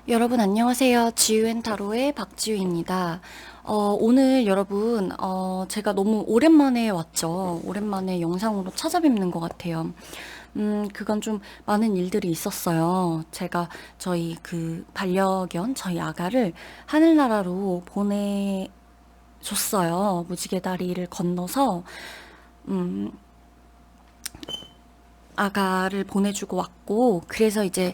여러분 안녕하세요. 지유앤타로의 박지유입니다. 오늘 여러분, 제가 너무 오랜만에 왔죠. 오랜만에 영상으로 찾아뵙는 것 같아요. 그건 좀 많은 일들이 있었어요. 제가 저희 그 반려견, 저희 아가를 하늘나라로 보내줬어요. 무지개 다리를 건너서, 음, 아가를 보내주고 왔고, 그래서 이제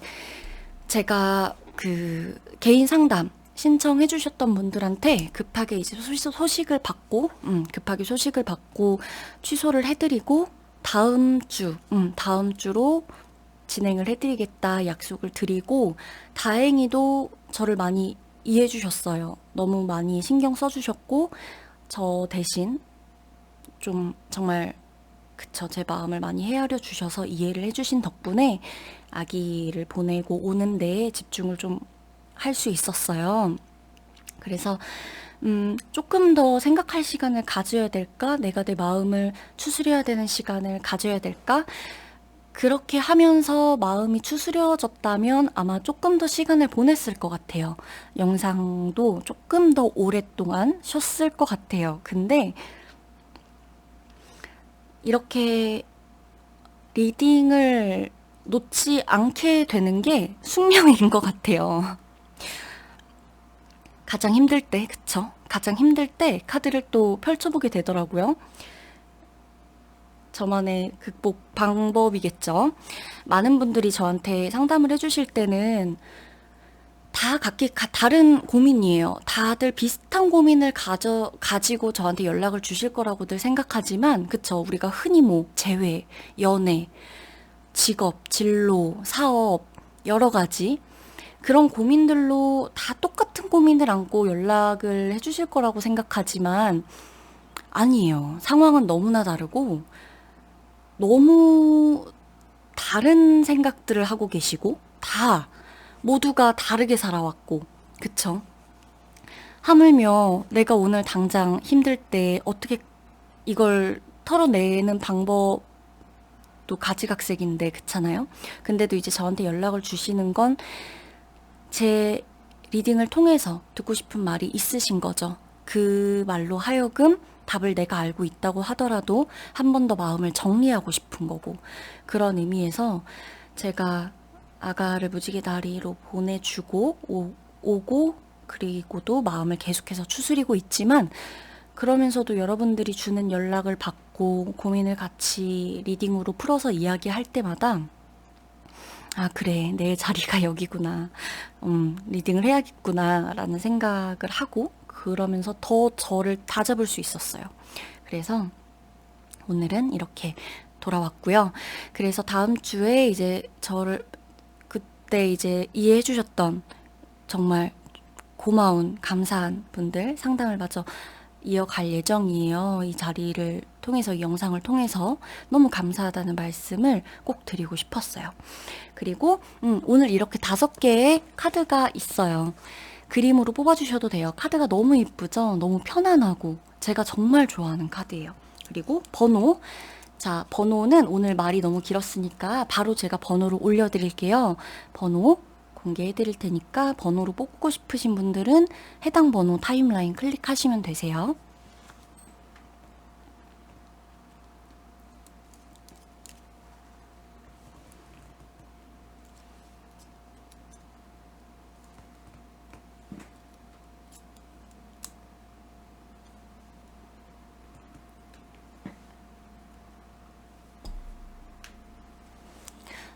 제가 그 개인 상담 신청해 주셨던 분들한테 급하게 이제 소식을 받고, 급하게 소식을 받고 취소를 해드리고, 다음 주로 진행을 해드리겠다 약속을 드리고, 다행히도 저를 많이 이해해 주셨어요. 너무 많이 신경 써주셨고, 저 대신 좀 정말 그쵸. 제 마음을 많이 헤아려 주셔서 이해를 해주신 덕분에 아기를 보내고 오는 데에 집중을 좀 할 수 있었어요. 그래서, 조금 더 생각할 시간을 가져야 될까? 내가 내 마음을 추스려야 되는 시간을 가져야 될까? 그렇게 하면서 마음이 추스려졌다면 아마 조금 더 시간을 보냈을 것 같아요. 영상도 조금 더 오랫동안 쉬었을 것 같아요. 근데 이렇게 리딩을 놓지 않게 되는 게 숙명인 것 같아요. 가장 힘들 때, 그쵸? 가장 힘들 때 카드를 또 펼쳐보게 되더라고요. 저만의 극복 방법이겠죠. 많은 분들이 저한테 상담을 해주실 때는 다 각기 다른 고민이에요. 다들 비슷한 고민을 가지고 저한테 연락을 주실 거라고들 생각하지만, 그쵸? 우리가 흔히 뭐, 재회, 연애, 직업, 진로, 사업, 여러 가지 그런 고민들로 다 똑같은 고민을 안고 연락을 해주실 거라고 생각하지만 아니에요. 상황은 너무나 다르고 너무 다른 생각들을 하고 계시고 다 모두가 다르게 살아왔고 그쵸? 하물며 내가 오늘 당장 힘들 때 어떻게 이걸 털어내는 방법도 가지각색인데 그렇잖아요. 근데도 이제 저한테 연락을 주시는 건 제 리딩을 통해서 듣고 싶은 말이 있으신 거죠. 그 말로 하여금 답을 내가 알고 있다고 하더라도 한 번 더 마음을 정리하고 싶은 거고, 그런 의미에서 제가 아가를 무지개 다리로 보내주고 오고 그리고도 마음을 계속해서 추스리고 있지만, 그러면서도 여러분들이 주는 연락을 받고 고민을 같이 리딩으로 풀어서 이야기할 때마다 아, 그래. 내 자리가 여기구나. 리딩을 해야겠구나. 라는 생각을 하고, 그러면서 더 저를 다잡을 수 있었어요. 그래서 오늘은 이렇게 돌아왔고요. 그래서 다음 주에 이제 저를 그때 이제 이해해 주셨던 정말 고마운, 감사한 분들 상담을 마저 이어갈 예정이에요. 이 자리를 통해서, 이 영상을 통해서 너무 감사하다는 말씀을 꼭 드리고 싶었어요. 그리고 오늘 이렇게 5개의 카드가 있어요. 그림으로 뽑아주셔도 돼요. 카드가 너무 이쁘죠? 너무 편안하고 제가 정말 좋아하는 카드예요. 그리고 번호. 자, 번호는 오늘 말이 너무 길었으니까 바로 제가 번호를 올려드릴게요. 번호 공개해 드릴 테니까 번호로 뽑고 싶으신 분들은 해당 번호 타임라인 클릭하시면 되세요.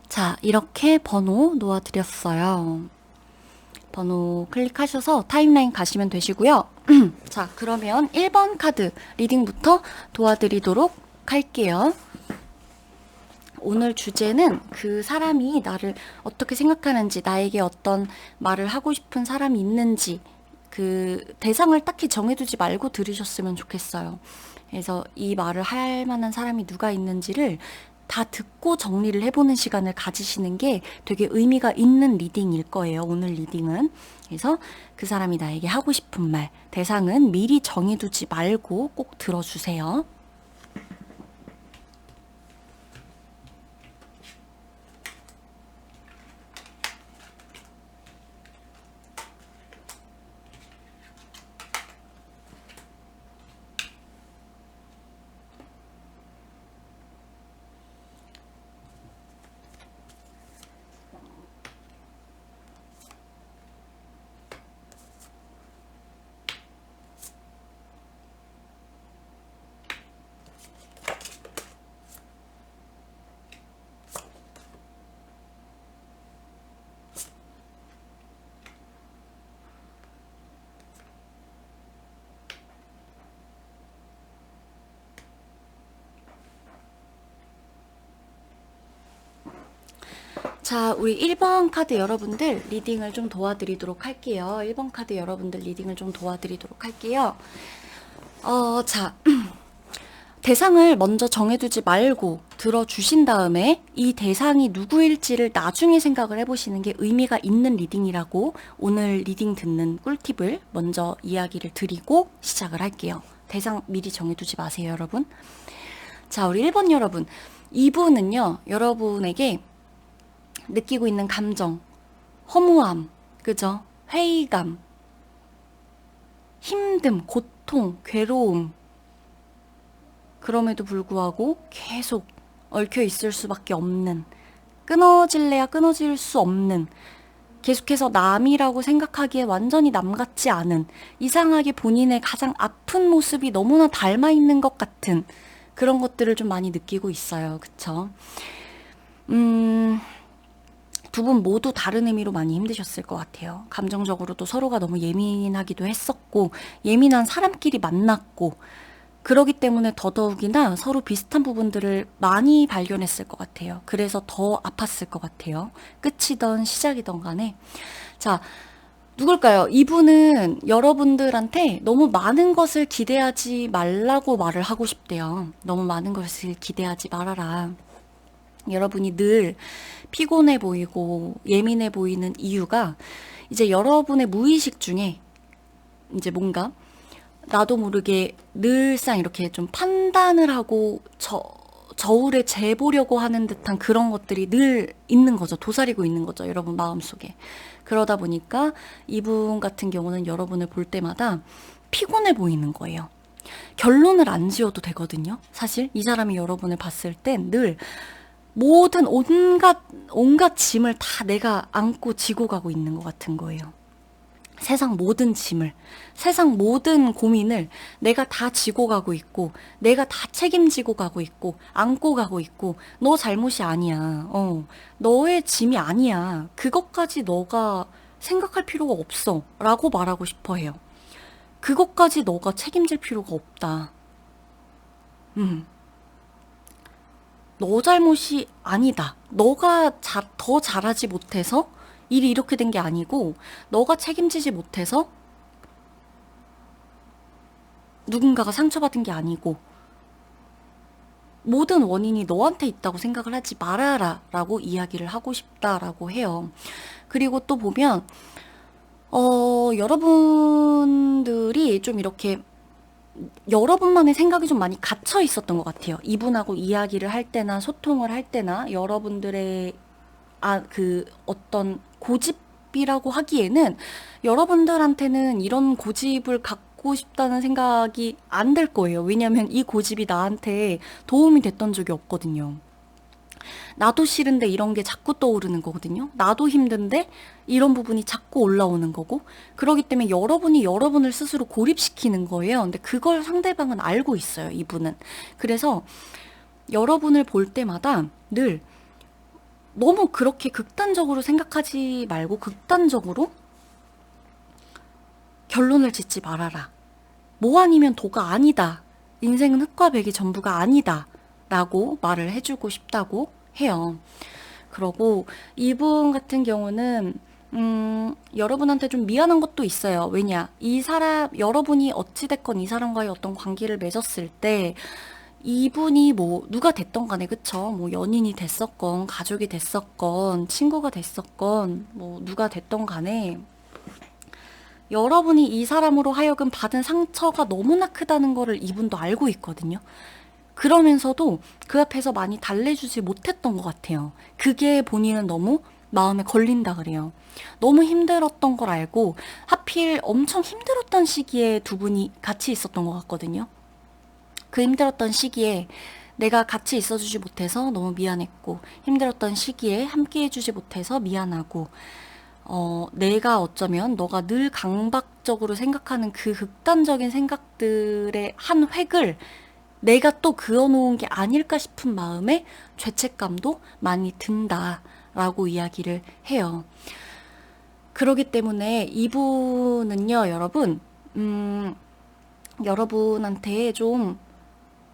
자, 이렇게 번호 놓아드렸어요. 번호 클릭하셔서 타임라인 가시면 되시고요. 자, 그러면 1번 카드 리딩부터 도와드리도록 할게요. 오늘 주제는 그 사람이 나를 어떻게 생각하는지, 나에게 어떤 말을 하고 싶은 사람이 있는지, 그 대상을 딱히 정해두지 말고 들으셨으면 좋겠어요. 그래서 이 말을 할 만한 사람이 누가 있는지를 다 듣고 정리를 해보는 시간을 가지시는 게 되게 의미가 있는 리딩일 거예요, 오늘 리딩은. 그래서 그 사람이 나에게 하고 싶은 말, 대상은 미리 정해두지 말고 꼭 들어주세요. 자, 우리 1번 카드 여러분들 리딩을 좀 도와드리도록 할게요. 1번 카드 여러분들 리딩을 좀 도와드리도록 할게요. 자, 대상을 먼저 정해두지 말고 들어주신 다음에 이 대상이 누구일지를 나중에 생각을 해보시는 게 의미가 있는 리딩이라고 오늘 리딩 듣는 꿀팁을 먼저 이야기를 드리고 시작을 할게요. 대상 미리 정해두지 마세요, 여러분. 자, 우리 1번 여러분. 이분은요, 여러분에게 느끼고 있는 감정, 허무함, 그죠? 회의감, 힘듦, 고통, 괴로움, 그럼에도 불구하고 계속 얽혀 있을 수밖에 없는, 끊어질래야 끊어질 수 없는, 계속해서 남이라고 생각하기에 완전히 남 같지 않은, 이상하게 본인의 가장 아픈 모습이 너무나 닮아 있는 것 같은 그런 것들을 좀 많이 느끼고 있어요. 그쵸? 두 분 모두 다른 의미로 많이 힘드셨을 것 같아요. 감정적으로도 서로가 너무 예민하기도 했었고, 예민한 사람끼리 만났고, 그러기 때문에 더더욱이나 서로 비슷한 부분들을 많이 발견했을 것 같아요. 그래서 더 아팠을 것 같아요. 끝이던 시작이던 간에. 자, 누굴까요? 이분은 여러분들한테 너무 많은 것을 기대하지 말라고 말을 하고 싶대요. 너무 많은 것을 기대하지 말아라. 여러분이 늘 피곤해 보이고 예민해 보이는 이유가 이제 여러분의 무의식 중에 이제 뭔가 나도 모르게 늘상 이렇게 좀 판단을 하고 저울에 재보려고 하는 듯한 그런 것들이 늘 있는 거죠. 도사리고 있는 거죠. 여러분 마음속에. 그러다 보니까 이분 같은 경우는 여러분을 볼 때마다 피곤해 보이는 거예요. 결론을 안 지어도 되거든요. 사실 이 사람이 여러분을 봤을 땐 늘 모든 온갖 짐을 다 내가 안고 지고 가고 있는 것 같은 거예요. 세상 모든 짐을, 세상 모든 고민을 내가 다 지고 가고 있고, 내가 다 책임지고 가고 있고, 안고 가고 있고, 너 잘못이 아니야. 너의 짐이 아니야. 그것까지 너가 생각할 필요가 없어. 라고 말하고 싶어 해요. 그것까지 너가 책임질 필요가 없다. 너 잘못이 아니다. 너가 더 잘하지 못해서 일이 이렇게 된 게 아니고 너가 책임지지 못해서 누군가가 상처받은 게 아니고 모든 원인이 너한테 있다고 생각을 하지 말아라 라고 이야기를 하고 싶다라고 해요. 그리고 또 보면 여러분들이 좀 이렇게 여러분만의 생각이 좀 많이 갇혀 있었던 것 같아요. 이분하고 이야기를 할 때나 소통을 할 때나 여러분들의 그 어떤 고집이라고 하기에는 여러분들한테는 이런 고집을 갖고 싶다는 생각이 안 들 거예요. 왜냐면 이 고집이 나한테 도움이 됐던 적이 없거든요. 나도 싫은데 이런 게 자꾸 떠오르는 거거든요. 나도 힘든데 이런 부분이 자꾸 올라오는 거고. 그러기 때문에 여러분이 여러분을 스스로 고립시키는 거예요. 근데 그걸 상대방은 알고 있어요, 이분은. 그래서 여러분을 볼 때마다 늘 너무 그렇게 극단적으로 생각하지 말고 극단적으로 결론을 짓지 말아라. 뭐 아니면 도가 아니다. 인생은 흑과 백이 전부가 아니다. 라고 말을 해주고 싶다고 해요. 그러고 이분 같은 경우는 여러분한테 좀 미안한 것도 있어요. 왜냐? 여러분이 어찌됐건 이 사람과의 어떤 관계를 맺었을 때 이분이 뭐 누가 됐던 간에 그쵸? 뭐 연인이 됐었건 가족이 됐었건 친구가 됐었건 뭐 누가 됐던 간에 여러분이 이 사람으로 하여금 받은 상처가 너무나 크다는 거를 이분도 알고 있거든요. 그러면서도 그 앞에서 많이 달래주지 못했던 것 같아요. 그게 본인은 너무 마음에 걸린다 그래요. 너무 힘들었던 걸 알고 하필 엄청 힘들었던 시기에 두 분이 같이 있었던 것 같거든요. 그 힘들었던 시기에 내가 같이 있어주지 못해서 너무 미안했고 힘들었던 시기에 함께 해주지 못해서 미안하고 내가 어쩌면 너가 늘 강박적으로 생각하는 그 극단적인 생각들의 한 획을 내가 또 그어놓은 게 아닐까 싶은 마음에 죄책감도 많이 든다라고 이야기를 해요. 그러기 때문에 이분은요, 여러분, 여러분한테 좀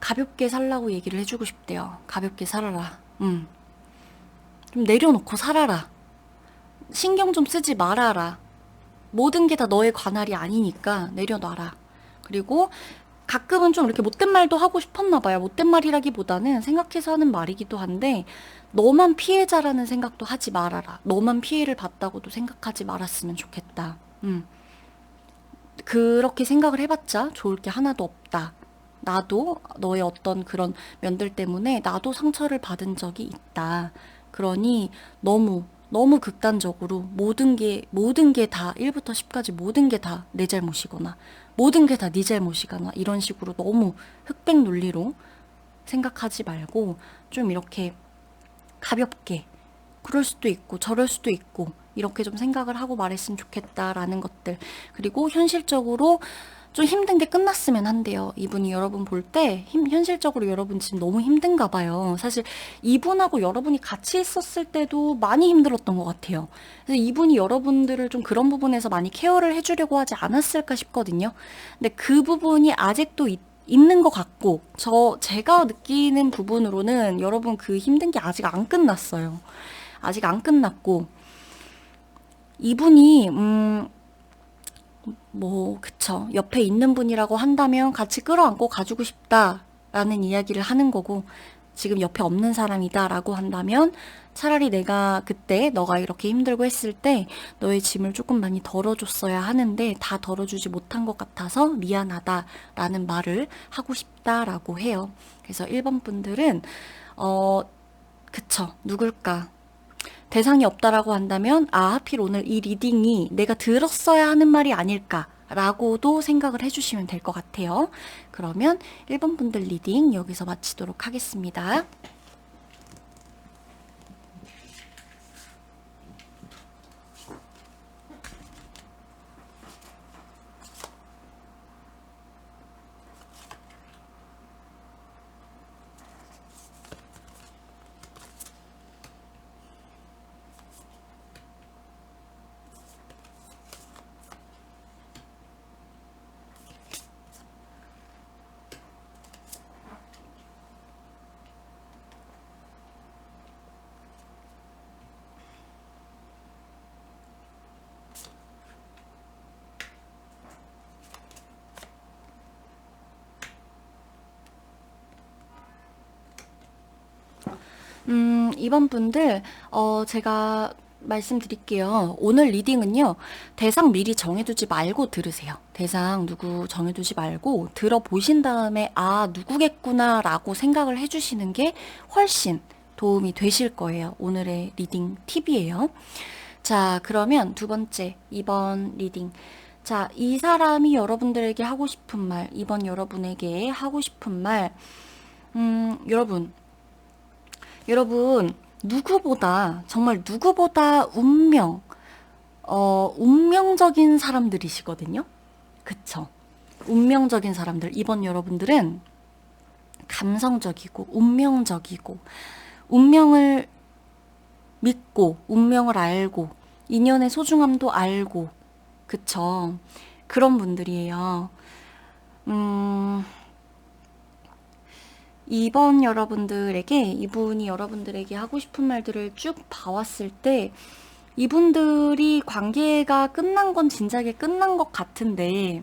가볍게 살라고 얘기를 해주고 싶대요. 가볍게 살아라. 좀 내려놓고 살아라. 신경 좀 쓰지 말아라. 모든 게 다 너의 관할이 아니니까 내려놔라. 그리고 가끔은 좀 이렇게 못된 말도 하고 싶었나 봐요. 못된 말이라기보다는 생각해서 하는 말이기도 한데, 너만 피해자라는 생각도 하지 말아라. 너만 피해를 봤다고도 생각하지 말았으면 좋겠다. 그렇게 생각을 해봤자 좋을 게 하나도 없다. 나도 너의 어떤 그런 면들 때문에 나도 상처를 받은 적이 있다. 그러니 너무 극단적으로 모든 게 다 1부터 10까지 모든 게 다 내 잘못이거나 모든 게 다 네 잘못이거나 이런 식으로 너무 흑백 논리로 생각하지 말고 좀 이렇게 가볍게 그럴 수도 있고 저럴 수도 있고 이렇게 좀 생각을 하고 말했으면 좋겠다라는 것들. 그리고 현실적으로 좀 힘든 게 끝났으면 한대요. 이분이 여러분 볼 때 현실적으로 여러분 지금 너무 힘든가 봐요. 사실 이분하고 여러분이 같이 있었을 때도 많이 힘들었던 것 같아요. 그래서 이분이 여러분들을 좀 그런 부분에서 많이 케어를 해주려고 하지 않았을까 싶거든요. 근데 그 부분이 아직도 있는 것 같고, 제가 느끼는 부분으로는 여러분 그 힘든 게 아직 안 끝났어요. 아직 안 끝났고, 이분이, 그쵸. 옆에 있는 분이라고 한다면 같이 끌어안고 가주고 싶다라는 이야기를 하는 거고, 지금 옆에 없는 사람이다라고 한다면 차라리 내가 그때 너가 이렇게 힘들고 했을 때 너의 짐을 조금 많이 덜어줬어야 하는데 다 덜어주지 못한 것 같아서 미안하다라는 말을 하고 싶다라고 해요. 그래서 1번 분들은, 그쵸. 누굴까? 대상이 없다라고 한다면, 하필 오늘 이 리딩이 내가 들었어야 하는 말이 아닐까라고도 생각을 해주시면 될 것 같아요. 그러면 1번 분들 리딩 여기서 마치도록 하겠습니다. 이번 분들, 제가 말씀드릴게요. 오늘 리딩은요, 대상 미리 정해두지 말고 들으세요. 대상 누구 정해두지 말고 들어보신 다음에, 누구겠구나라고 생각을 해주시는 게 훨씬 도움이 되실 거예요. 오늘의 리딩 팁이에요. 자, 그러면 두 번째, 2번 리딩. 자, 이 사람이 여러분들에게 하고 싶은 말, 이번 여러분에게 하고 싶은 말, 여러분, 정말 누구보다 운명적인 사람들이시거든요? 그쵸? 운명적인 사람들. 이번 여러분들은 감성적이고, 운명적이고, 운명을 믿고, 운명을 알고, 인연의 소중함도 알고, 그쵸? 그런 분들이에요. 이분이 여러분들에게 하고 싶은 말들을 쭉 봐왔을 때, 이분들이 관계가 끝난 건 진작에 끝난 것 같은데,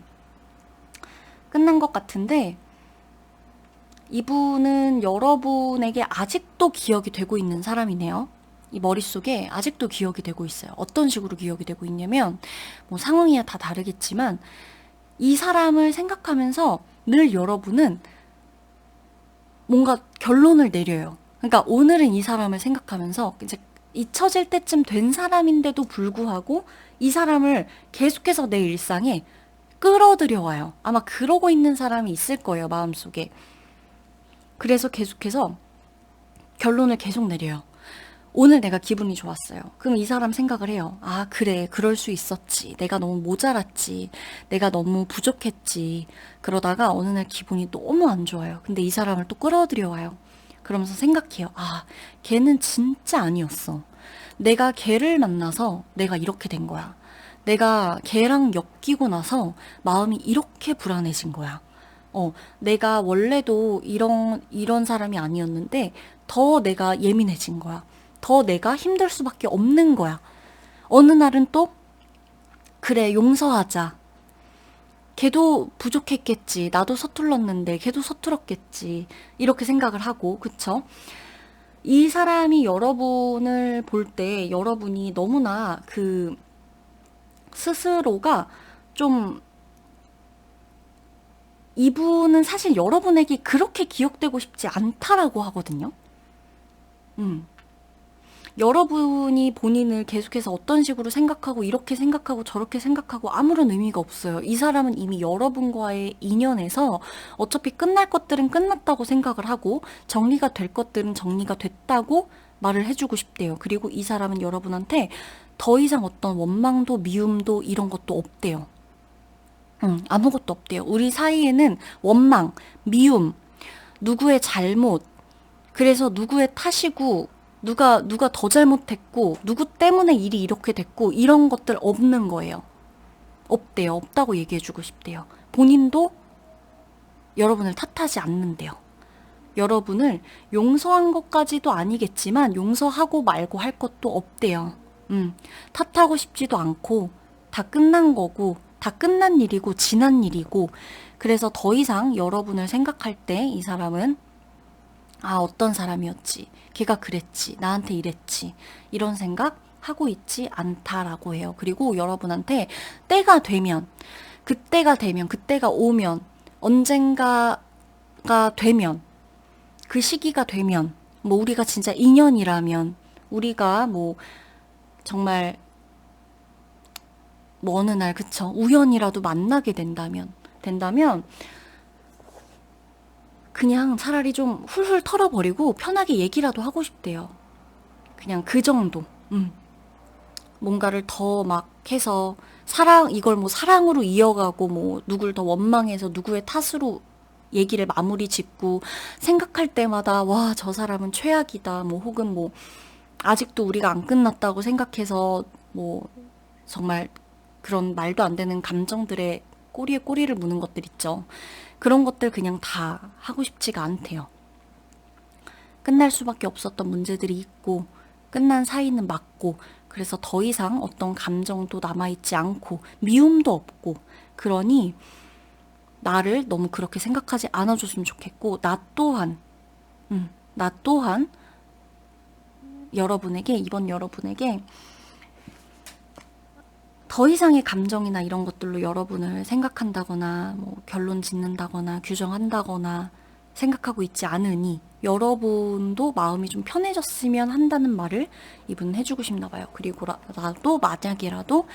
이분은 여러분에게 아직도 기억이 되고 있는 사람이네요. 이 머릿속에 아직도 기억이 되고 있어요. 어떤 식으로 기억이 되고 있냐면, 상황이야 다 다르겠지만, 이 사람을 생각하면서 늘 여러분은 뭔가 결론을 내려요. 그러니까 오늘은 이 사람을 생각하면서 이제 잊혀질 때쯤 된 사람인데도 불구하고 이 사람을 계속해서 내 일상에 끌어들여 와요. 아마 그러고 있는 사람이 있을 거예요, 마음속에. 그래서 계속해서 결론을 계속 내려요. 오늘 내가 기분이 좋았어요. 그럼 이 사람 생각을 해요. 그래, 그럴 수 있었지. 내가 너무 모자랐지. 내가 너무 부족했지. 그러다가 어느 날 기분이 너무 안 좋아요. 근데 이 사람을 또 끌어들여 와요. 그러면서 생각해요. 걔는 진짜 아니었어. 내가 걔를 만나서 내가 이렇게 된 거야. 내가 걔랑 엮이고 나서 마음이 이렇게 불안해진 거야. 내가 원래도 이런 사람이 아니었는데 더 내가 예민해진 거야. 더 내가 힘들 수밖에 없는 거야. 어느 날은 또 그래, 용서하자. 걔도 부족했겠지. 나도 서툴렀는데 걔도 서툴었겠지. 이렇게 생각을 하고, 그쵸? 이 사람이 여러분을 볼 때 여러분이 너무나 그 스스로가 좀, 이분은 사실 여러분에게 그렇게 기억되고 싶지 않다라고 하거든요. 음. 여러분이 본인을 계속해서 어떤 식으로 생각하고 이렇게 생각하고 저렇게 생각하고 아무런 의미가 없어요. 이 사람은 이미 여러분과의 인연에서 어차피 끝날 것들은 끝났다고 생각을 하고 정리가 될 것들은 정리가 됐다고 말을 해주고 싶대요. 그리고 이 사람은 여러분한테 더 이상 어떤 원망도 미움도 이런 것도 없대요. 아무것도 없대요. 우리 사이에는 원망, 미움, 누구의 잘못, 그래서 누구의 탓이고, 누가 더 잘못했고, 누구 때문에 일이 이렇게 됐고, 이런 것들 없는 거예요. 없대요. 없다고 얘기해주고 싶대요. 본인도 여러분을 탓하지 않는데요. 여러분을 용서한 것까지도 아니겠지만, 용서하고 말고 할 것도 없대요. 탓하고 싶지도 않고, 다 끝난 거고, 다 끝난 일이고, 지난 일이고, 그래서 더 이상 여러분을 생각할 때 이 사람은 아, 어떤 사람이었지. 걔가 그랬지. 나한테 이랬지. 이런 생각 하고 있지 않다라고 해요. 그리고 여러분한테 때가 되면, 그때가 오면, 언젠가가 되면, 그 시기가 되면, 뭐 우리가 진짜 인연이라면, 우리가 뭐 정말 뭐 어느 날, 그쵸? 우연이라도 만나게 된다면, 그냥 차라리 좀 훌훌 털어버리고 편하게 얘기라도 하고 싶대요. 그냥 그 정도. 뭔가를 더 막 해서 이걸 뭐 사랑으로 이어가고 뭐 누굴 더 원망해서 누구의 탓으로 얘기를 마무리 짓고 생각할 때마다 와, 저 사람은 최악이다. 뭐 혹은 뭐 아직도 우리가 안 끝났다고 생각해서 뭐 정말 그런 말도 안 되는 감정들의 꼬리에 꼬리를 무는 것들 있죠. 그런 것들 그냥 다 하고 싶지가 않대요. 끝날 수밖에 없었던 문제들이 있고, 끝난 사이는 맞고, 그래서 더 이상 어떤 감정도 남아있지 않고, 미움도 없고, 그러니 나를 너무 그렇게 생각하지 않아줬으면 좋겠고, 나 또한 이번 여러분에게 더 이상의 감정이나 이런 것들로 여러분을 생각한다거나 뭐 결론 짓는다거나 규정한다거나 생각하고 있지 않으니 여러분도 마음이 좀 편해졌으면 한다는 말을 이분은 해주고 싶나 봐요. 그리고 나도 만약이라도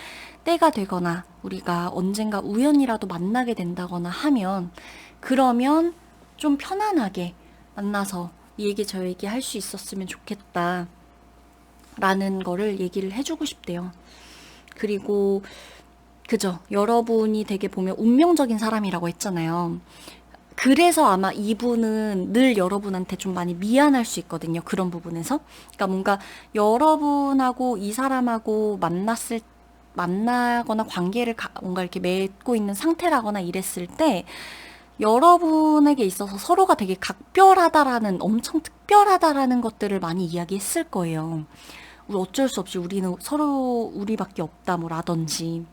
때가 되거나 우리가 언젠가 우연이라도 만나게 된다거나 하면 그러면 좀 편안하게 만나서 이 얘기 저 얘기 할 수 있었으면 좋겠다 라는 거를 얘기를 해주고 싶대요. 그리고 그죠. 여러분이 되게 보면 운명적인 사람이라고 했잖아요. 그래서 아마 이분은 늘 여러분한테 좀 많이 미안할 수 있거든요. 그런 부분에서. 그러니까 뭔가 여러분하고 이 사람하고 만나거나 관계를 뭔가 이렇게 맺고 있는 상태라거나 이랬을 때 여러분에게 있어서 서로가 되게 각별하다라는, 엄청 특별하다라는 것들을 많이 이야기했을 거예요. 우리 어쩔 수 없이 우리는 서로 우리밖에 없다 뭐 라든지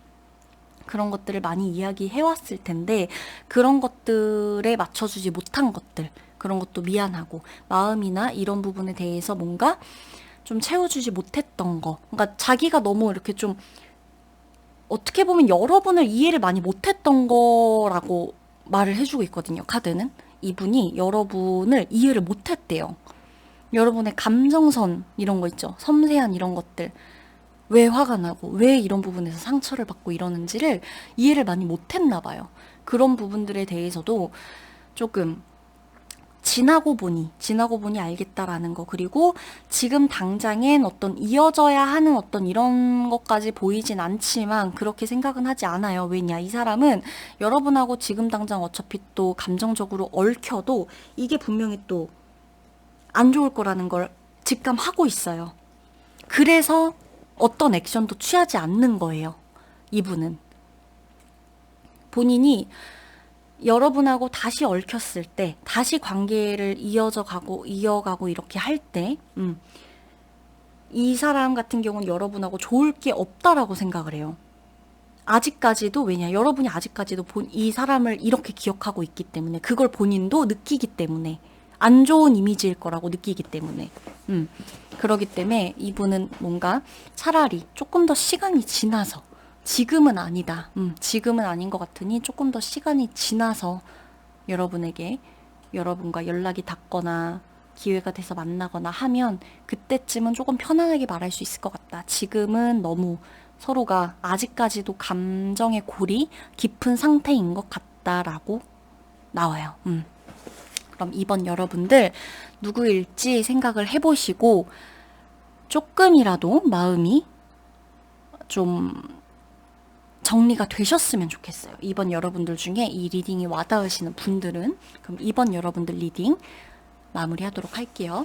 그런 것들을 많이 이야기해 왔을 텐데 그런 것들에 맞춰주지 못한 것들, 그런 것도 미안하고 마음이나 이런 부분에 대해서 뭔가 좀 채워주지 못했던 거, 그러니까 자기가 너무 이렇게 좀 어떻게 보면 여러분을 이해를 많이 못했던 거라고 말을 해주고 있거든요. 카드는 이분이 여러분을 이해를 못했대요. 여러분의 감정선 이런 거 있죠. 섬세한 이런 것들. 왜 화가 나고 왜 이런 부분에서 상처를 받고 이러는지를 이해를 많이 못했나 봐요. 그런 부분들에 대해서도 조금 지나고 보니 알겠다라는 거. 그리고 지금 당장엔 어떤 이어져야 하는 어떤 이런 것까지 보이진 않지만 그렇게 생각은 하지 않아요. 왜냐? 이 사람은 여러분하고 지금 당장 어차피 또 감정적으로 얽혀도 이게 분명히 또 안 좋을 거라는 걸 직감하고 있어요. 그래서 어떤 액션도 취하지 않는 거예요. 이분은. 본인이 여러분하고 다시 얽혔을 때, 다시 관계를 이어가고 이렇게 할 때, 이 사람 같은 경우는 여러분하고 좋을 게 없다라고 생각을 해요. 아직까지도, 왜냐, 여러분이 아직까지도 이 사람을 이렇게 기억하고 있기 때문에, 그걸 본인도 느끼기 때문에, 안 좋은 이미지일 거라고 느끼기 때문에, 그러기 때문에 이분은 뭔가 차라리 조금 더 시간이 지나서, 지금은 아니다, 지금은 아닌 것 같으니 조금 더 시간이 지나서 여러분에게, 여러분과 연락이 닿거나 기회가 돼서 만나거나 하면 그때쯤은 조금 편안하게 말할 수 있을 것 같다. 지금은 너무 서로가 아직까지도 감정의 골이 깊은 상태인 것 같다라고 나와요. 그럼 이번 여러분들 누구일지 생각을 해보시고 조금이라도 마음이 좀 정리가 되셨으면 좋겠어요. 이번 여러분들 중에 이 리딩이 와닿으시는 분들은. 그럼 이번 여러분들 리딩 마무리하도록 할게요.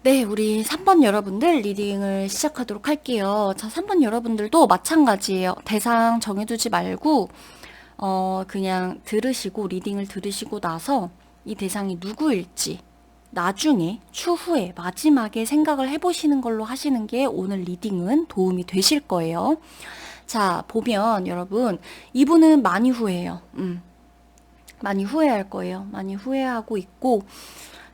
네, 우리 3번 여러분들 리딩을 시작하도록 할게요. 자, 3번 여러분들도 마찬가지예요. 대상 정해두지 말고 그냥 들으시고, 리딩을 들으시고 나서 이 대상이 누구일지 나중에, 추후에, 마지막에 생각을 해보시는 걸로 하시는 게 오늘 리딩은 도움이 되실 거예요. 자, 보면 여러분, 이분은 많이 후회해요. 많이 후회할 거예요. 많이 후회하고 있고,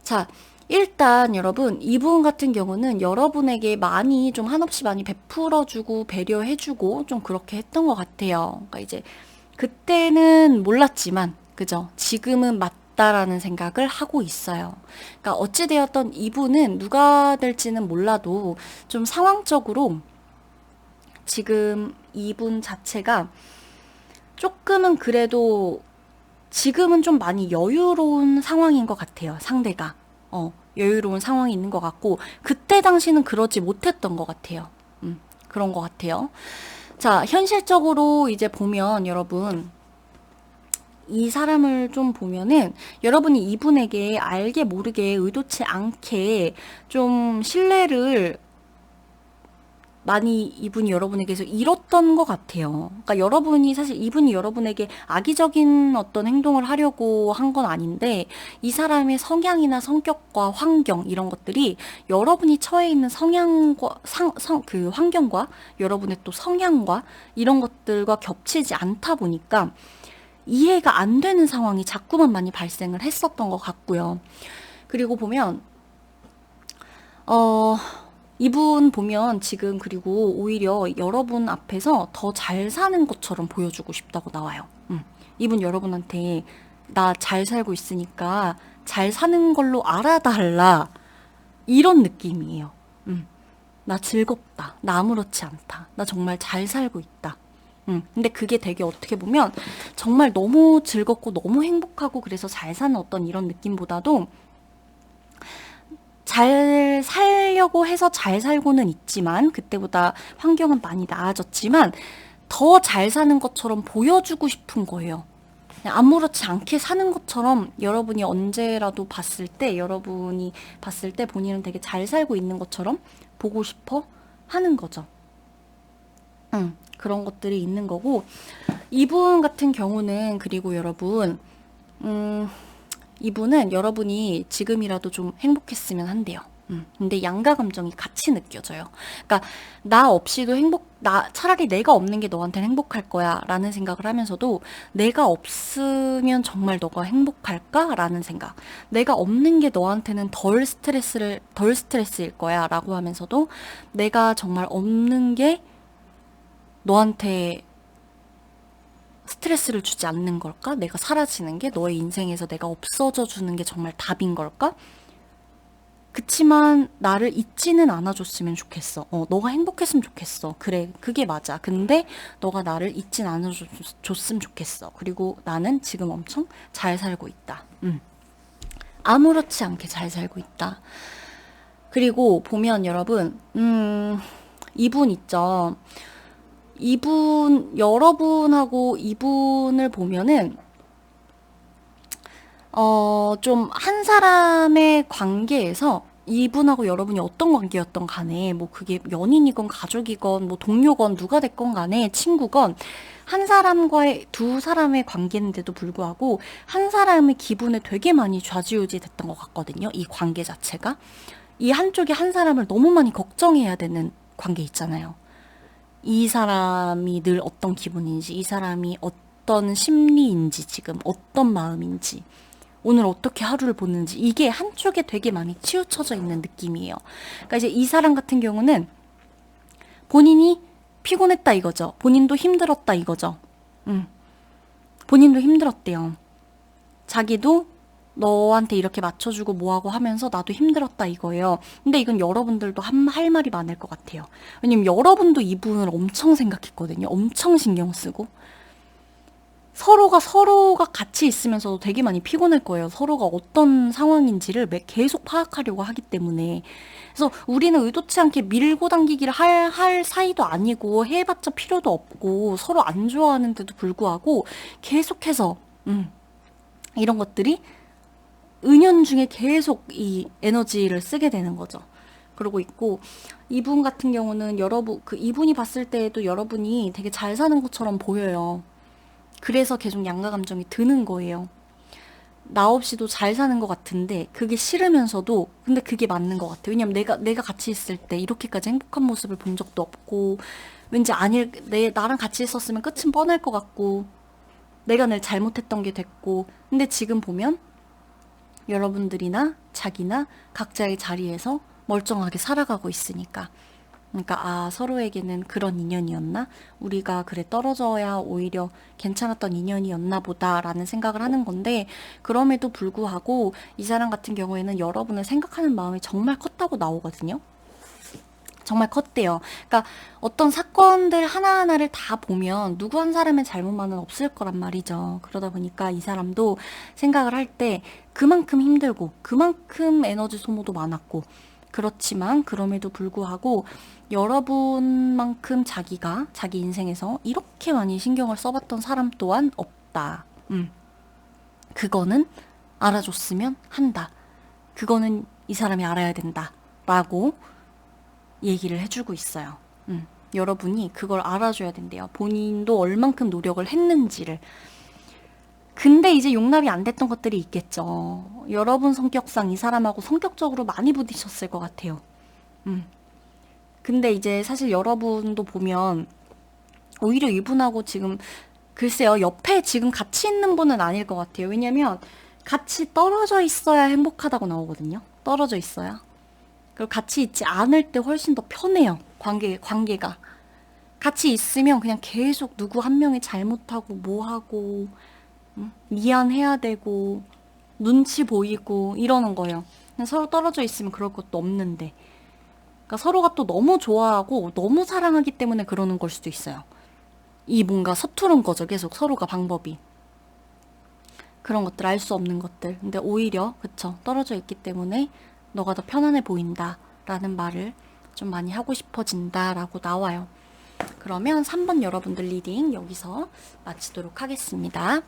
자, 일단 여러분, 이분 같은 경우는 여러분에게 많이, 좀 한없이 많이 베풀어주고 배려해주고 좀 그렇게 했던 것 같아요. 그러니까 이제 그때는 몰랐지만, 그죠? 지금은 맞다라는 생각을 하고 있어요. 그러니까 어찌되었던 이분은 누가 될지는 몰라도 좀 상황적으로 지금 이분 자체가 조금은 그래도 지금은 좀 많이 여유로운 상황인 것 같아요. 상대가. 여유로운 상황이 있는 것 같고, 그때 당시는 그러지 못했던 것 같아요. 그런 것 같아요. 자, 현실적으로 이제 보면 여러분, 이 사람을 좀 보면은 여러분이 이분에게 알게 모르게 의도치 않게 좀 신뢰를 많이 이분이 여러분에게서 잃었던 것 같아요. 그러니까 여러분이, 사실 이분이 여러분에게 악의적인 어떤 행동을 하려고 한 건 아닌데, 이 사람의 성향이나 성격과 환경 이런 것들이 여러분이 처해 있는 성향과 그 환경과 여러분의 또 성향과 이런 것들과 겹치지 않다 보니까 이해가 안 되는 상황이 자꾸만 많이 발생을 했었던 것 같고요. 그리고 보면 이분 보면 지금, 그리고 오히려 여러분 앞에서 더 잘 사는 것처럼 보여주고 싶다고 나와요. 이분 여러분한테 나 잘 살고 있으니까 잘 사는 걸로 알아달라, 이런 느낌이에요. 나 즐겁다. 나 아무렇지 않다. 나 정말 잘 살고 있다. 근데 그게 되게 어떻게 보면 정말 너무 즐겁고 너무 행복하고 그래서 잘 사는 어떤 이런 느낌보다도, 잘 살려고 해서 잘 살고는 있지만, 그때보다 환경은 많이 나아졌지만 더 잘 사는 것처럼 보여주고 싶은 거예요. 그냥 아무렇지 않게 사는 것처럼, 여러분이 언제라도 봤을 때, 여러분이 봤을 때 본인은 되게 잘 살고 있는 것처럼 보고 싶어 하는 거죠. 그런 것들이 있는 거고, 이분 같은 경우는, 그리고 여러분, 이분은 여러분이 지금이라도 좀 행복했으면 한대요. 근데 양가 감정이 같이 느껴져요. 그러니까 나 없이도 차라리 내가 없는 게 너한테는 행복할 거야 라는 생각을 하면서도, 내가 없으면 정말 너가 행복할까? 라는 생각. 내가 없는 게 너한테는 덜 스트레스일 거야 라고 하면서도, 내가 정말 없는 게 너한테 스트레스를 주지 않는 걸까? 내가 사라지는 게 너의 인생에서 내가 없어져 주는 게 정말 답인 걸까? 그치만 나를 잊지는 않아줬으면 좋겠어. 너가 행복했으면 좋겠어. 그래, 그게 맞아. 근데 너가 나를 잊진 않아줬으면 좋겠어. 그리고 나는 지금 엄청 잘 살고 있다. 아무렇지 않게 잘 살고 있다. 그리고 보면 여러분, 이분 있죠. 여러분하고 이분을 보면은, 좀 한 사람의 관계에서 이분하고 여러분이 어떤 관계였던 간에, 뭐 그게 연인이건 가족이건 뭐 동료건 누가 됐건 간에 친구건 한 사람과의 두 사람의 관계인데도 불구하고 한 사람의 기분에 되게 많이 좌지우지 됐던 것 같거든요. 이 관계 자체가. 이 한쪽이 한 사람을 너무 많이 걱정해야 되는 관계 있잖아요. 이 사람이 늘 어떤 기분인지, 이 사람이 어떤 심리인지, 지금 어떤 마음인지, 오늘 어떻게 하루를 보는지, 이게 한쪽에 되게 많이 치우쳐져 있는 느낌이에요. 그러니까 이제 이 사람 같은 경우는 본인이 피곤했다 이거죠. 본인도 힘들었다 이거죠. 본인도 힘들었대요. 자기도 너한테 이렇게 맞춰주고 뭐하고 하면서 나도 힘들었다 이거예요. 근데 이건 여러분들도 할 말이 많을 것 같아요. 왜냐면 여러분도 이분을 엄청 생각했거든요. 엄청 신경 쓰고. 서로가 같이 있으면서도 되게 많이 피곤할 거예요. 서로가 어떤 상황인지를 계속 파악하려고 하기 때문에. 그래서 우리는 의도치 않게 밀고 당기기를 할 사이도 아니고 해봤자 필요도 없고 서로 안 좋아하는데도 불구하고 계속해서, 이런 것들이 은연중에 계속 이 에너지를 쓰게 되는 거죠. 그러고 있고, 이분 같은 경우는 이분이 봤을 때에도 여러분이 되게 잘 사는 것처럼 보여요. 그래서 계속 양가 감정이 드는 거예요. 나 없이도 잘 사는 것 같은데 그게 싫으면서도 근데 그게 맞는 것 같아. 왜냐면 내가 같이 있을 때 이렇게까지 행복한 모습을 본 적도 없고 왠지 나랑 같이 있었으면 끝은 뻔할 것 같고 내가 늘 잘못했던 게 됐고 근데 지금 보면 여러분들이나 자기나 각자의 자리에서 멀쩡하게 살아가고 있으니까 그러니까 서로에게는 그런 인연이었나? 우리가 그래 떨어져야 오히려 괜찮았던 인연이었나 보다라는 생각을 하는 건데 그럼에도 불구하고 이 사람 같은 경우에는 여러분을 생각하는 마음이 정말 컸다고 나오거든요. 정말 컸대요. 그러니까 어떤 사건들 하나하나를 다 보면 누구 한 사람의 잘못만은 없을 거란 말이죠. 그러다 보니까 이 사람도 생각을 할 때 그만큼 힘들고 그만큼 에너지 소모도 많았고 그렇지만 그럼에도 불구하고 여러분만큼 자기가 자기 인생에서 이렇게 많이 신경을 써봤던 사람 또한 없다. 그거는 알아줬으면 한다. 그거는 이 사람이 알아야 된다. 라고 얘기를 해주고 있어요. 여러분이 그걸 알아줘야 된대요. 본인도 얼만큼 노력을 했는지를. 근데 이제 용납이 안 됐던 것들이 있겠죠. 여러분 성격상 이 사람하고 성격적으로 많이 부딪혔을 것 같아요. 근데 이제 사실 여러분도 보면 오히려 이분하고 지금 글쎄요, 옆에 지금 같이 있는 분은 아닐 것 같아요. 왜냐면 같이 떨어져 있어야 행복하다고 나오거든요. 떨어져 있어야. 그리고 같이 있지 않을 때 훨씬 더 편해요. 관계가. 같이 있으면 그냥 계속 누구 한 명이 잘못하고 뭐하고 미안해야 되고 눈치 보이고 이러는 거예요. 그냥 서로 떨어져 있으면 그럴 것도 없는데. 그러니까 서로가 또 너무 좋아하고 너무 사랑하기 때문에 그러는 걸 수도 있어요. 이 뭔가 서투른 거죠. 계속 서로가 방법이. 그런 것들 알 수 없는 것들. 근데 오히려 그쵸. 떨어져 있기 때문에 너가 더 편안해 보인다 라는 말을 좀 많이 하고 싶어진다 라고 나와요. 그러면 3번 여러분들 리딩 여기서 마치도록 하겠습니다.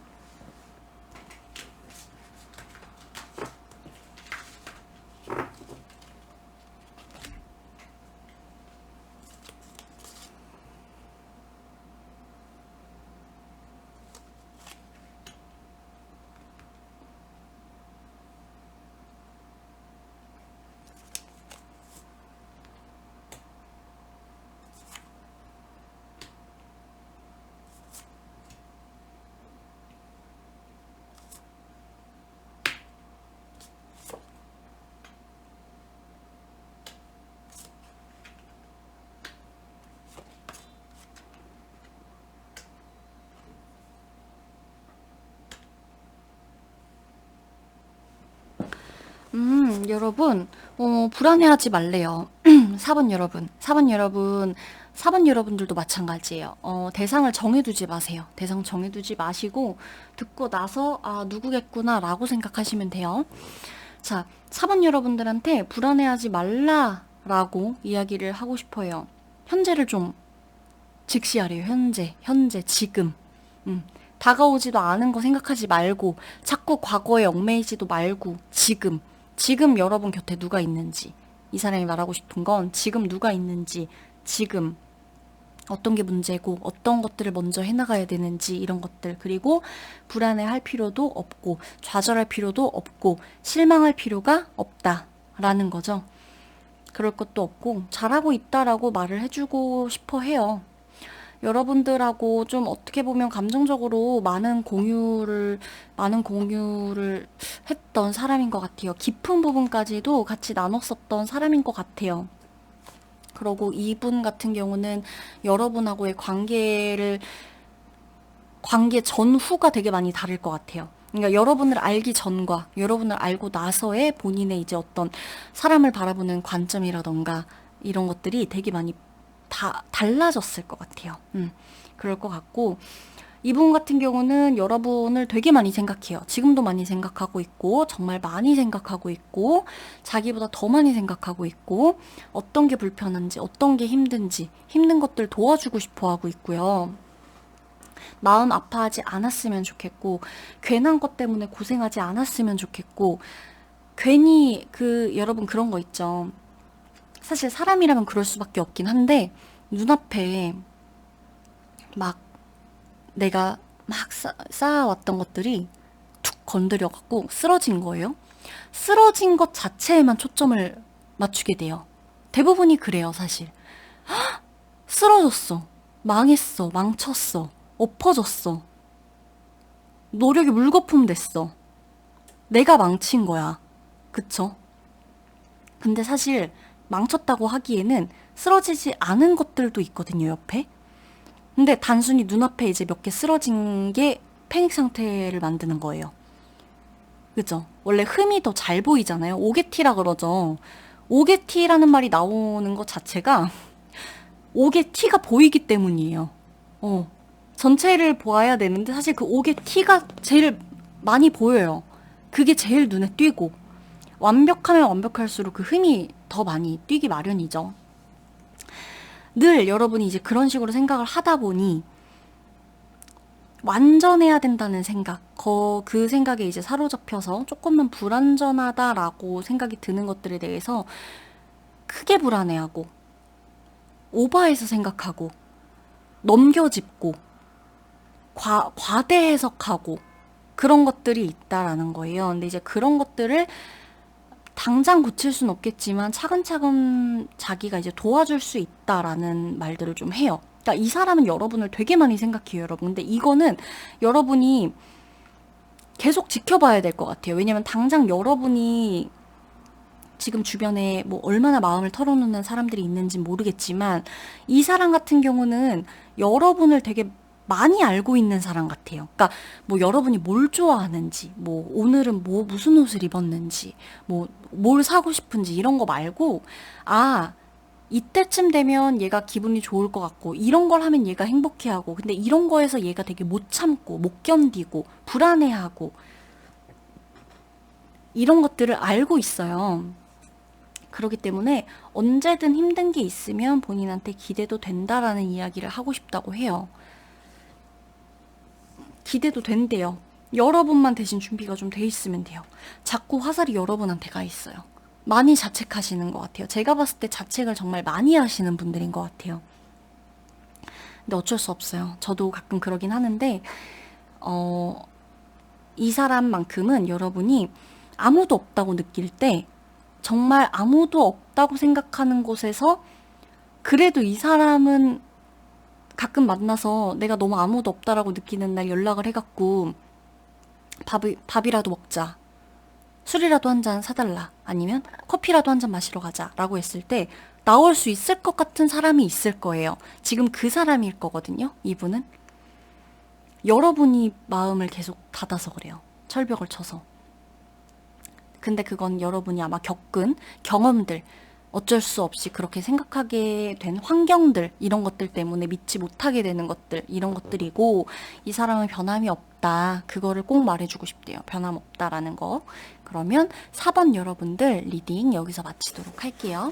여러분, 불안해하지 말래요. 4번 여러분, 4번 여러분, 4번 여러분들도 마찬가지예요. 대상을 정해두지 마세요. 대상 정해두지 마시고, 듣고 나서, 아, 누구겠구나라고 생각하시면 돼요. 자, 4번 여러분들한테 불안해하지 말라라고 이야기를 하고 싶어요. 현재를 좀 직시하래요. 현재, 지금. 다가오지도 않은 거 생각하지 말고, 자꾸 과거에 얽매이지도 말고, 지금 여러분 곁에 누가 있는지. 이 사람이 말하고 싶은 건 지금 누가 있는지, 지금 어떤 게 문제고, 어떤 것들을 먼저 해나가야 되는지, 이런 것들. 그리고 불안해할 필요도 없고, 좌절할 필요도 없고, 실망할 필요가 없다라는 거죠. 그럴 것도 없고, 잘하고 있다라고 말을 해주고 싶어 해요. 여러분들하고 좀 어떻게 보면 감정적으로 많은 공유를 했던 사람인 것 같아요. 깊은 부분까지도 같이 나눴었던 사람인 것 같아요. 그리고 이분 같은 경우는 여러분하고의 관계 전후가 되게 많이 다를 것 같아요. 그러니까 여러분을 알기 전과 여러분을 알고 나서의 본인의 이제 어떤 사람을 바라보는 관점이라던가 이런 것들이 되게 많이 다 달라졌을 것 같아요. 그럴 것 같고, 이분 같은 경우는 여러분을 되게 많이 생각해요. 지금도 많이 생각하고 있고, 정말 많이 생각하고 있고, 자기보다 더 많이 생각하고 있고, 어떤 게 불편한지, 어떤 게 힘든지, 힘든 것들 도와주고 싶어 하고 있고요. 마음 아파하지 않았으면 좋겠고, 괜한 것 때문에 고생하지 않았으면 좋겠고, 괜히 여러분 그런 거 있죠. 사실 사람이라면 그럴 수밖에 없긴 한데, 눈앞에 막 내가 막 쌓아왔던 것들이 툭 건드려갖고 쓰러진 거예요. 쓰러진 것 자체에만 초점을 맞추게 돼요. 대부분이 그래요, 사실. 쓰러졌어. 망했어. 망쳤어. 엎어졌어. 노력이 물거품 됐어. 내가 망친 거야. 그쵸? 근데 사실 망쳤다고 하기에는 쓰러지지 않은 것들도 있거든요, 옆에. 근데 단순히 눈앞에 이제 몇 개 쓰러진 게 패닉 상태를 만드는 거예요. 그죠? 원래 흠이 더 잘 보이잖아요. 오게티라 그러죠. 오게티라는 말이 나오는 것 자체가 오게티가 보이기 때문이에요. 어. 전체를 보아야 되는데 사실 그 오게티가 제일 많이 보여요. 그게 제일 눈에 띄고 완벽하면 완벽할수록 그 흠이 더 많이 띄기 마련이죠. 늘 여러분이 이제 그런 식으로 생각을 하다 보니 완전해야 된다는 생각, 그 생각에 이제 사로잡혀서 조금은 불완전하다라고 생각이 드는 것들에 대해서 크게 불안해하고, 오버해서 생각하고, 넘겨짚고, 과대 해석하고, 그런 것들이 있다라는 거예요. 근데 이제 그런 것들을 당장 고칠 순 없겠지만 차근차근 자기가 이제 도와줄 수 있다라는 말들을 좀 해요. 그러니까 이 사람은 여러분을 되게 많이 생각해요, 여러분. 근데 이거는 여러분이 계속 지켜봐야 될 것 같아요. 왜냐면 당장 여러분이 지금 주변에 뭐 얼마나 마음을 털어놓는 사람들이 있는지 모르겠지만 이 사람 같은 경우는 여러분을 되게 많이 알고 있는 사람 같아요. 그러니까 뭐 여러분이 뭘 좋아하는지, 뭐 오늘은 뭐 무슨 옷을 입었는지, 뭐 뭘 사고 싶은지 이런 거 말고, 아, 이때쯤 되면 얘가 기분이 좋을 것 같고 이런 걸 하면 얘가 행복해하고, 근데 이런 거에서 얘가 되게 못 참고 못 견디고 불안해하고 이런 것들을 알고 있어요. 그렇기 때문에 언제든 힘든 게 있으면 본인한테 기대도 된다라는 이야기를 하고 싶다고 해요. 기대도 된대요. 여러분만 대신 준비가 좀 돼 있으면 돼요. 자꾸 화살이 여러분한테 가 있어요. 많이 자책하시는 것 같아요. 제가 봤을 때 자책을 정말 많이 하시는 분들인 것 같아요. 근데 어쩔 수 없어요. 저도 가끔 그러긴 하는데, 이 사람만큼은 여러분이 아무도 없다고 느낄 때, 정말 아무도 없다고 생각하는 곳에서, 그래도 이 사람은 가끔 만나서 내가 너무 아무도 없다라고 느끼는 날 연락을 해갖고 밥이라도 먹자. 술이라도 한 잔 사달라. 아니면 커피라도 한 잔 마시러 가자. 라고 했을 때 나올 수 있을 것 같은 사람이 있을 거예요. 지금 그 사람일 거거든요. 이분은. 여러분이 마음을 계속 닫아서 그래요. 철벽을 쳐서. 근데 그건 여러분이 아마 겪은 경험들, 어쩔 수 없이 그렇게 생각하게 된 환경들, 이런 것들 때문에 믿지 못하게 되는 것들, 이런 것들이고, 이 사람은 변함이 없다. 그거를 꼭 말해주고 싶대요. 변함 없다라는 거. 그러면 4번 여러분들 리딩 여기서 마치도록 할게요.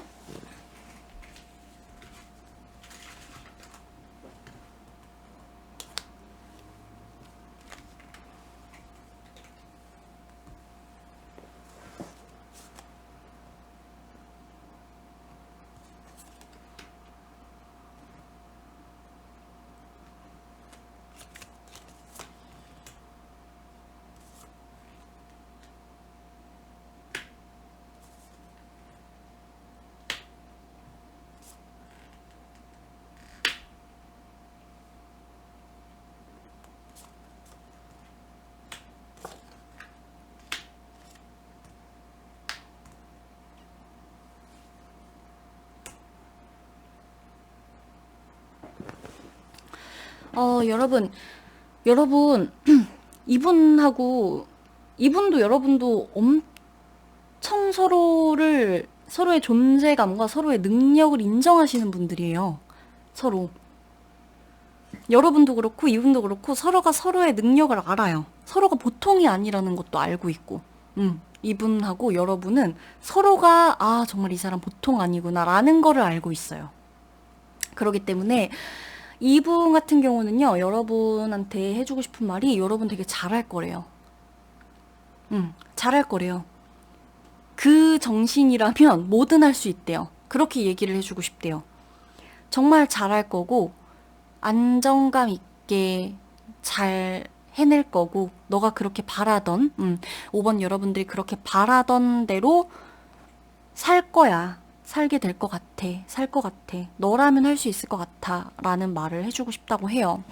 여러분, 이분하고, 이분도 여러분도 엄청 서로의 존재감과 서로의 능력을 인정하시는 분들이에요. 서로. 여러분도 그렇고, 이분도 그렇고, 서로가 서로의 능력을 알아요. 서로가 보통이 아니라는 것도 알고 있고, 이분하고 여러분은 서로가, 아, 정말 이 사람 보통 아니구나라는 거를 알고 있어요. 그렇기 때문에, 이분 같은 경우는요, 여러분한테 해주고 싶은 말이 여러분 되게 잘할 거래요. 잘할 거래요. 그 정신이라면 뭐든 할 수 있대요. 그렇게 얘기를 해주고 싶대요. 정말 잘할 거고, 안정감 있게 잘 해낼 거고, 너가 그렇게 바라던, 5번 여러분들이 그렇게 바라던 대로 살 거야. 살게 될 것 같아. 살 것 같아. 너라면 할 수 있을 것 같아. 라는 말을 해주고 싶다고 해요.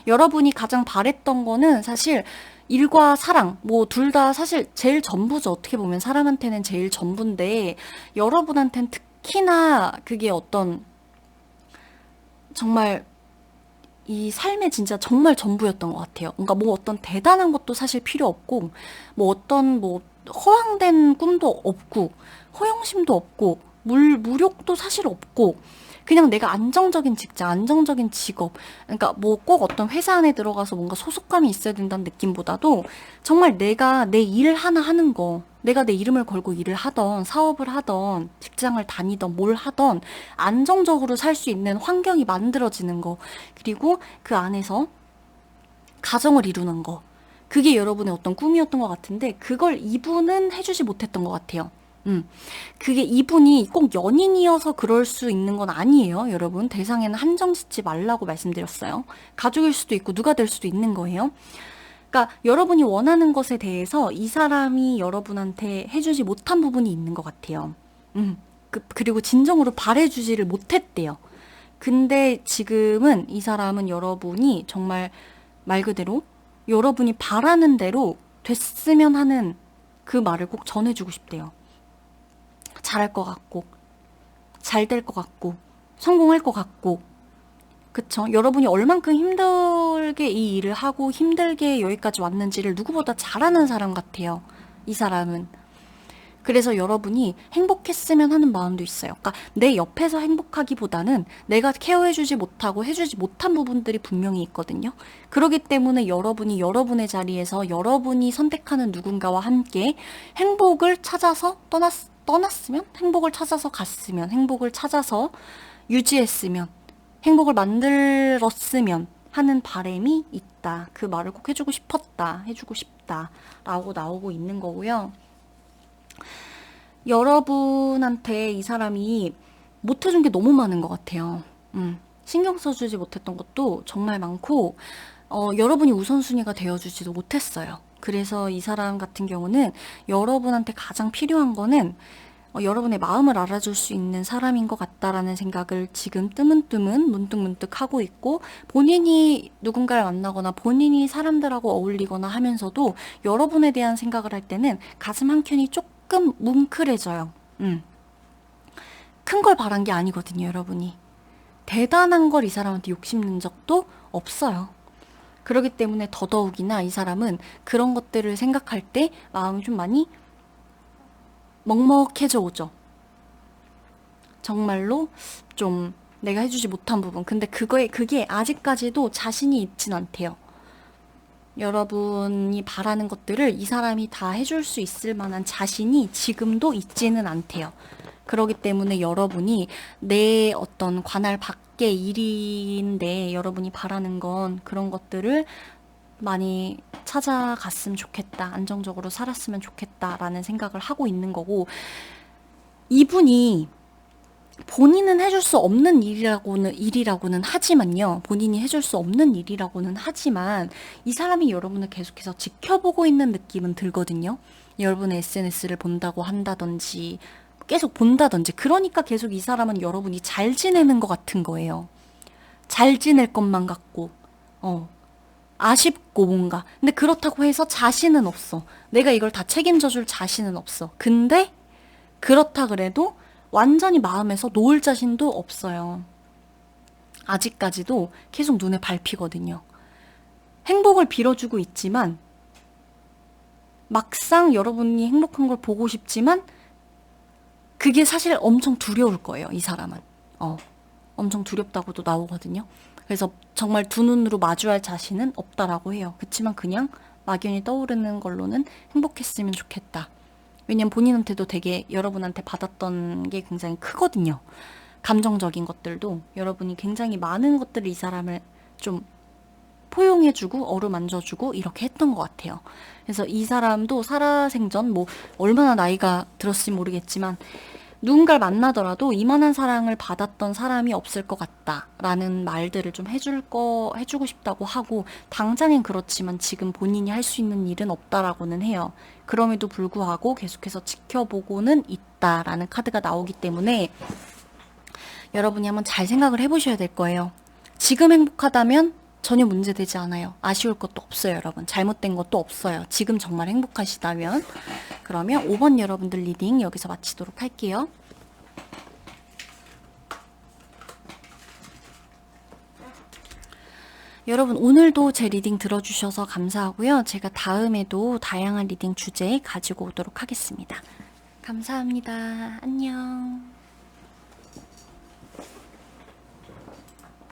여러분이 가장 바랬던 거는 사실 일과 사랑, 뭐 둘 다 사실 제일 전부죠. 어떻게 보면 사람한테는 제일 전부인데, 여러분한테는 특히나 그게 어떤 정말 이 삶에 진짜 정말 전부였던 것 같아요. 그러니까 뭐 어떤 대단한 것도 사실 필요 없고, 뭐 어떤 뭐 허황된 꿈도 없고, 허영심도 없고, 무력도 사실 없고, 그냥 내가 안정적인 직장, 안정적인 직업, 그러니까 뭐 꼭 어떤 회사 안에 들어가서 뭔가 소속감이 있어야 된다는 느낌보다도 정말 내가 내 일 하나 하는 거, 내가 내 이름을 걸고 일을 하던, 사업을 하던, 직장을 다니던, 뭘 하던, 안정적으로 살 수 있는 환경이 만들어지는 거, 그리고 그 안에서 가정을 이루는 거. 그게 여러분의 어떤 꿈이었던 것 같은데, 그걸 이분은 해주지 못했던 것 같아요. 그게 이분이 꼭 연인이어서 그럴 수 있는 건 아니에요, 여러분. 대상에는 한정 짓지 말라고 말씀드렸어요. 가족일 수도 있고, 누가 될 수도 있는 거예요. 그러니까 여러분이 원하는 것에 대해서 이 사람이 여러분한테 해주지 못한 부분이 있는 것 같아요. 그리고 진정으로 바래주지를 못했대요. 근데 지금은 이 사람은 여러분이 정말 말 그대로 여러분이 바라는 대로 됐으면 하는 그 말을 꼭 전해주고 싶대요. 잘할 것 같고, 잘 될 것 같고, 성공할 것 같고, 그쵸? 여러분이 얼만큼 힘들게 이 일을 하고 힘들게 여기까지 왔는지를 누구보다 잘 아는 사람 같아요. 이 사람은. 그래서 여러분이 행복했으면 하는 마음도 있어요. 그러니까 내 옆에서 행복하기보다는 내가 케어해주지 못하고 해주지 못한 부분들이 분명히 있거든요. 그렇기 때문에 여러분이 여러분의 자리에서 여러분이 선택하는 누군가와 함께 행복을 찾아서 떠났으면, 행복을 찾아서 갔으면, 행복을 찾아서 유지했으면, 행복을 만들었으면 하는 바람이 있다. 그 말을 꼭 해주고 싶었다. 해주고 싶다. 라고 나오고 있는 거고요. 여러분한테 이 사람이 못해준 게 너무 많은 것 같아요. 신경 써주지 못했던 것도 정말 많고, 여러분이 우선순위가 되어주지도 못했어요. 그래서 이 사람 같은 경우는 여러분한테 가장 필요한 거는 여러분의 마음을 알아줄 수 있는 사람인 것 같다라는 생각을 지금 뜨문뜨문 문득문득 하고 있고, 본인이 누군가를 만나거나 본인이 사람들하고 어울리거나 하면서도 여러분에 대한 생각을 할 때는 가슴 한켠이 조금 뭉클해져요. 큰 걸 바란 게 아니거든요, 여러분이. 대단한 걸 이 사람한테 욕심낸 적도 없어요. 그렇기 때문에 더더욱이나 이 사람은 그런 것들을 생각할 때 마음이 좀 많이 먹먹해져 오죠. 정말로 좀 내가 해주지 못한 부분. 근데 그게 아직까지도 자신이 있진 않대요. 여러분이 바라는 것들을 이 사람이 다 해줄 수 있을 만한 자신이 지금도 있지는 않대요. 그렇기 때문에 여러분이 내 어떤 관할 밖의 일인데 여러분이 바라는 건 그런 것들을 많이 찾아갔으면 좋겠다. 안정적으로 살았으면 좋겠다라는 생각을 하고 있는 거고, 이분이 본인은 해줄 수 없는 일이라고는 하지만요. 본인이 해줄 수 없는 일이라고는 하지만 이 사람이 여러분을 계속해서 지켜보고 있는 느낌은 들거든요. 여러분의 SNS를 본다고 한다든지 계속 본다든지, 그러니까 계속 이 사람은 여러분이 잘 지내는 것 같은 거예요. 잘 지낼 것만 같고 아쉽고 뭔가. 근데 그렇다고 해서 자신은 없어. 내가 이걸 다 책임져 줄 자신은 없어. 근데 그렇다 그래도 완전히 마음에서 놓을 자신도 없어요. 아직까지도 계속 눈에 밟히거든요. 행복을 빌어주고 있지만 막상 여러분이 행복한 걸 보고 싶지만 그게 사실 엄청 두려울 거예요, 이 사람은. 엄청 두렵다고도 나오거든요. 그래서 정말 두 눈으로 마주할 자신은 없다라고 해요. 그치만 그냥 막연히 떠오르는 걸로는 행복했으면 좋겠다. 왜냐면 본인한테도 되게 여러분한테 받았던 게 굉장히 크거든요. 감정적인 것들도 여러분이 굉장히 많은 것들을 이 사람을 좀 포용해주고 어루만져주고 이렇게 했던 것 같아요. 그래서 이 사람도 살아생전 뭐 얼마나 나이가 들었을지 모르겠지만 누군가를 만나더라도 이만한 사랑을 받았던 사람이 없을 것 같다라는 말들을 좀 해주고 싶다고 하고, 당장엔 그렇지만 지금 본인이 할 수 있는 일은 없다라고는 해요. 그럼에도 불구하고 계속해서 지켜보고는 있다라는 카드가 나오기 때문에 여러분이 한번 잘 생각을 해보셔야 될 거예요. 지금 행복하다면 전혀 문제되지 않아요. 아쉬울 것도 없어요, 여러분. 잘못된 것도 없어요. 지금 정말 행복하시다면. 그러면 5번 여러분들 리딩 여기서 마치도록 할게요. 여러분, 오늘도 제 리딩 들어주셔서 감사하고요. 제가 다음에도 다양한 리딩 주제 가지고 오도록 하겠습니다. 감사합니다. 안녕.